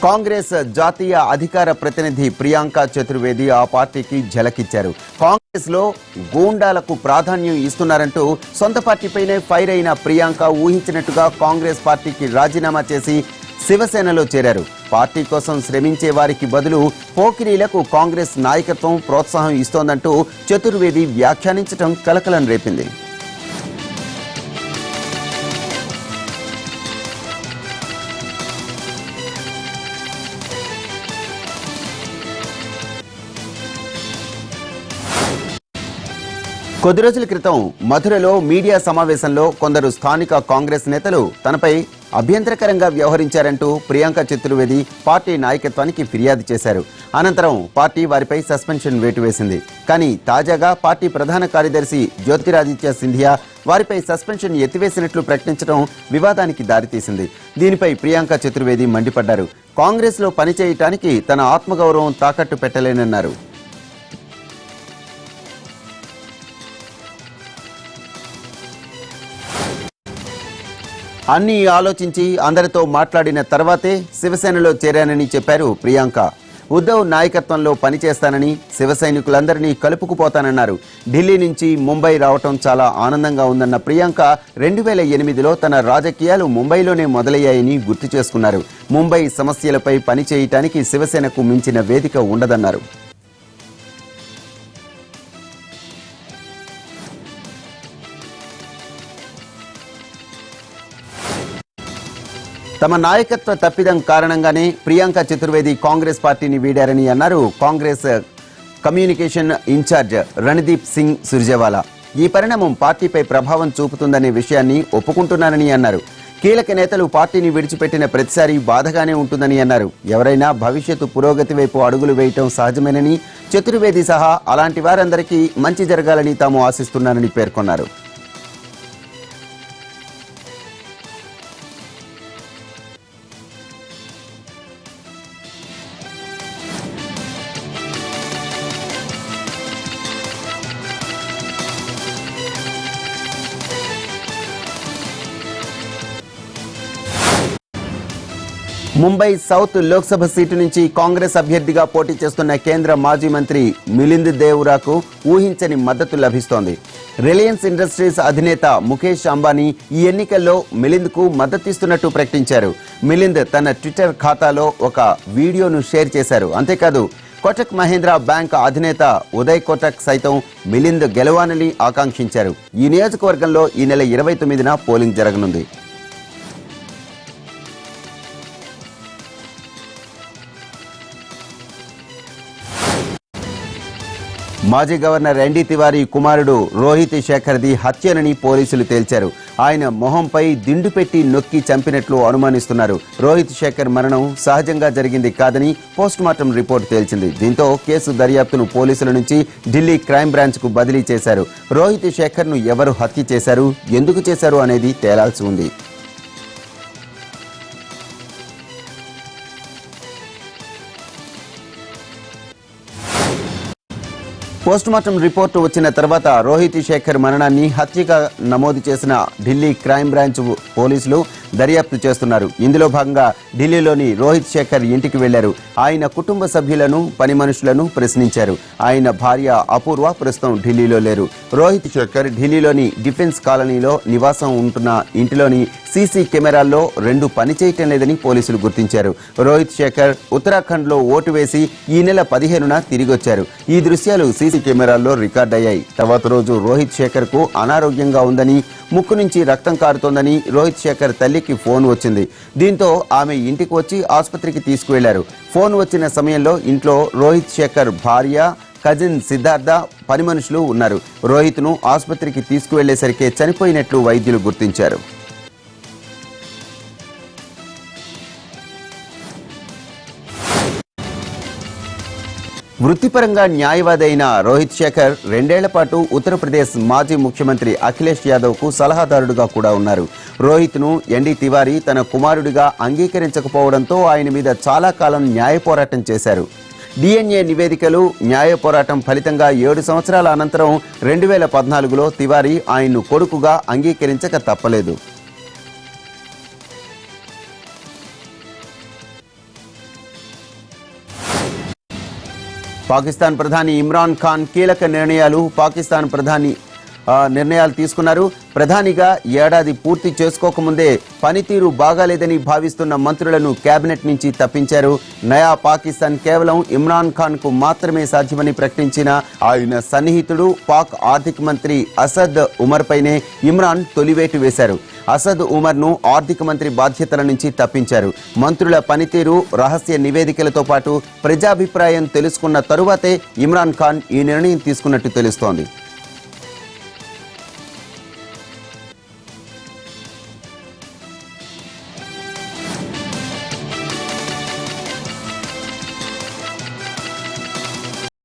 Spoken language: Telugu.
కాంగ్రెస్ జాతీయ అధికార ప్రతినిధి ప్రియాంక చతుర్వేది ఆ పార్టీకి ఝలకిచ్చారు. కాంగ్రెస్ లో గూండాలకు ప్రాధాన్యం ఇస్తున్నారంటూ సొంత పార్టీపైనే ఫైర్ అయిన ప్రియాంక ఊహించినట్టుగా కాంగ్రెస్ పార్టీకి రాజీనామా చేసి శివసేనలో చేరారు. పార్టీ కోసం శ్రమించే వారికి బదులు పోకిరీలకు కాంగ్రెస్ నాయకత్వం ప్రోత్సాహం ఇస్తోందంటూ చతుర్వేది వ్యాఖ్యానించడం కలకలం రేపింది. కొద్ది రోజుల క్రితం మధురలో మీడియా సమావేశంలో కొందరు స్థానిక కాంగ్రెస్ నేతలు తనపై అభ్యంతరకరంగా వ్యవహరించారంటూ ప్రియాంక చతుర్వేది పార్టీ నాయకత్వానికి ఫిర్యాదు చేశారు. అనంతరం పార్టీ వారిపై సస్పెన్షన్ వేటు వేసింది. కానీ తాజాగా పార్టీ ప్రధాన కార్యదర్శి జ్యోతిరాదిత్య సింధియా వారిపై సస్పెన్షన్ ఎత్తివేసినట్లు ప్రకటించడం వివాదానికి దారితీసింది. దీనిపై ప్రియాంక చతుర్వేది మండిపడ్డారు. కాంగ్రెస్ లో పనిచేయటానికి తన ఆత్మగౌరవం తాకట్టు పెట్టలేనన్నారు. అన్నీ ఆలోచించి అందరితో మాట్లాడిన తర్వాతే శివసేనలో చేరానని చెప్పారు ప్రియాంక. ఉద్ధవ్ నాయకత్వంలో పనిచేస్తానని, శివ సైనికులందరినీ కలుపుకుపోతానన్నారు. ఢిల్లీ నుంచి ముంబై రావటం చాలా ఆనందంగా ఉందన్న ప్రియాంక 2008లో తన రాజకీయాలు ముంబైలోనే మొదలయ్యాయని గుర్తు చేసుకున్నారు. ముంబై సమస్యలపై పనిచేయటానికి శివసేనకు మించిన వేదిక ఉండదన్నారు. తమ నాయకత్వ తప్పిదం కారణంగానే ప్రియాంక చతుర్వేది కాంగ్రెస్ పార్టీని వీడారని అన్నారు కాంగ్రెస్ కమ్యూనికేషన్ ఇన్ఛార్జ్ రణదీప్ సింగ్ సుర్జేవాలా. ఈ పరిణామం పార్టీపై ప్రభావం చూపుతుందనే విషయాన్ని ఒప్పుకుంటున్నానని అన్నారు. కీలక నేతలు పార్టీని విడిచిపెట్టిన ప్రతిసారి బాధగానే ఉంటుందని అన్నారు. ఎవరైనా భవిష్యత్తు పురోగతి వైపు అడుగులు వేయటం సహజమేనని, చతుర్వేది సహా అలాంటి వారందరికీ మంచి జరగాలని తాము ఆశిస్తున్నానని పేర్కొన్నారు. ముంబై సౌత్ లోక్సభ సీటు నుంచి కాంగ్రెస్ అభ్యర్థిగా పోటీ చేస్తున్న కేంద్ర మాజీ మంత్రి మిలింద్ దేవ్రాకు ఊహించని మద్దతు లభిస్తోంది. రిలయన్స్ ఇండస్ట్రీస్ అధినేత ముఖేష్ అంబానీ ఈ ఎన్నికల్లో మిలింద్కు మద్దతిస్తున్నట్టు ప్రకటించారు. మిలింద్ తన ట్విట్టర్ ఖాతాలో ఒక వీడియోను షేర్ చేశారు. అంతేకాదు కోటక్ మహేంద్ర బ్యాంక్ అధినేత ఉదయ్ కోటక్ సైతం మిలింద్ గెలవాలని ఆకాంక్షించారు. ఈ నియోజకవర్గంలో ఈ నెల 29న పోలింగ్ జరగనుంది. మాజీ గవర్నర్ ఎన్డీ తివారీ కుమారుడు రోహిత్ శేఖర్ది హత్యనని పోలీసులు తేల్చారు. ఆయన మొహంపై దిండు పెట్టి నొక్కి చంపినట్లు అనుమానిస్తున్నారు. రోహిత్ శేఖర్ మరణం సహజంగా జరిగింది కాదని పోస్టుమార్టం రిపోర్టు తేల్చింది. దీంతో కేసు దర్యాప్తును పోలీసుల నుంచి ఢిల్లీ క్రైమ్ బ్రాంచ్ కు బదిలీ చేశారు. రోహిత్ శేఖర్ ను ఎవరు హత్య చేశారు, ఎందుకు చేశారు అనేది తేలాల్సి ఉంది. పోస్టుమార్టం రిపోర్టు వచ్చిన తర్వాత రోహిత్ శేఖర్ మరణాన్ని హత్యగా నమోదు చేసిన ఢిల్లీ క్రైమ్ బ్రాంచ్ పోలీసులు దర్యాప్తు చేస్తున్నారు. ఇందులో భాగంగా ఢిల్లీలోని రోహిత్ శేఖర్ ఇంటికి వెళ్లారు. ఆయన కుటుంబ సభ్యులను, పని మనుషులను ప్రశ్నించారు. ఆయన భార్య అపూర్వ ప్రస్తుతం ఢిల్లీలో లేరు. రోహిత్ శేఖర్ ఢిల్లీలోని డిఫెన్స్ కాలనీలో నివాసం ఉంటున్న ఇంటిలోని సీసీ కెమెరాల్లో 2 పనిచేయటం లేదని పోలీసులు గుర్తించారు. రోహిత్ శేఖర్ ఉత్తరాఖండ్ లో ఓటు వేసి ఈ నెల 15న తిరిగొచ్చారు. ఈ దృశ్యాలు సీసీ కెమెరాల్లో రికార్డయ్యాయి. తర్వాత రోజు రోహిత్ శేఖర్ కు అనారోగ్యంగా ఉందని, ముక్కు నుంచి రక్తం కారుతోందని రోహిత్ శేఖర్ తల్లికి ఫోన్ వచ్చింది. దీంతో ఆమె ఇంటికి వచ్చి ఆసుపత్రికి తీసుకువెళ్లారు. ఫోన్ వచ్చిన సమయంలో ఇంట్లో రోహిత్ శేఖర్ భార్య, కజిన్ సిద్ధార్థ, పని మనుషులు ఉన్నారు. రోహిత్ ను ఆసుపత్రికి తీసుకువెళ్లేసరికి చనిపోయినట్లు వైద్యులు గుర్తించారు. వృత్తిపరంగా న్యాయవాది అయిన రోహిత్ శేఖర్ 2 ఏళ్ల పాటు ఉత్తరప్రదేశ్ మాజీ ముఖ్యమంత్రి అఖిలేష్ యాదవ్ కు సలహాదారుడుగా కూడా ఉన్నారు. రోహిత్ ను ఎన్డీ తివారీ తన కుమారుడిగా అంగీకరించకపోవడంతో ఆయన మీద చాలా కాలం న్యాయ పోరాటం చేశారు. డిఎన్ఏ నివేదికలు, న్యాయ పోరాటం ఫలితంగా 7 సంవత్సరాల అనంతరం 2014లో తివారీ ఆయన్ను కొడుకుగా అంగీకరించక తప్పలేదు. పాకిస్తాన్ ప్రధాని ఇమ్రాన్ ఖాన్ కీలక నిర్ణయాలు తీసుకున్నారు. ప్రధానిగా ఏడాది పూర్తి చేసుకోకముందే పనితీరు బాగాలేదని భావిస్తున్న మంత్రులను కేబినెట్ నుంచి తప్పించారు. నయా పాకిస్తాన్ కేవలం ఇమ్రాన్ ఖాన్ కు మాత్రమే సాధ్యమని ప్రకటించిన ఆయన సన్నిహితుడు పాక్ ఆర్థిక మంత్రి అసద్ ఉమర్ పైనే ఇమ్రాన్ తొలివేటు వేశారు. అసద్ ఉమర్ ను ఆర్థిక మంత్రి బాధ్యతల నుంచి తప్పించారు. మంత్రుల పనితీరు, రహస్య నివేదికలతో పాటు ప్రజాభిప్రాయం తెలుసుకున్న తరువాతే ఇమ్రాన్ ఖాన్ ఈ నిర్ణయం తీసుకున్నట్టు తెలుస్తోంది.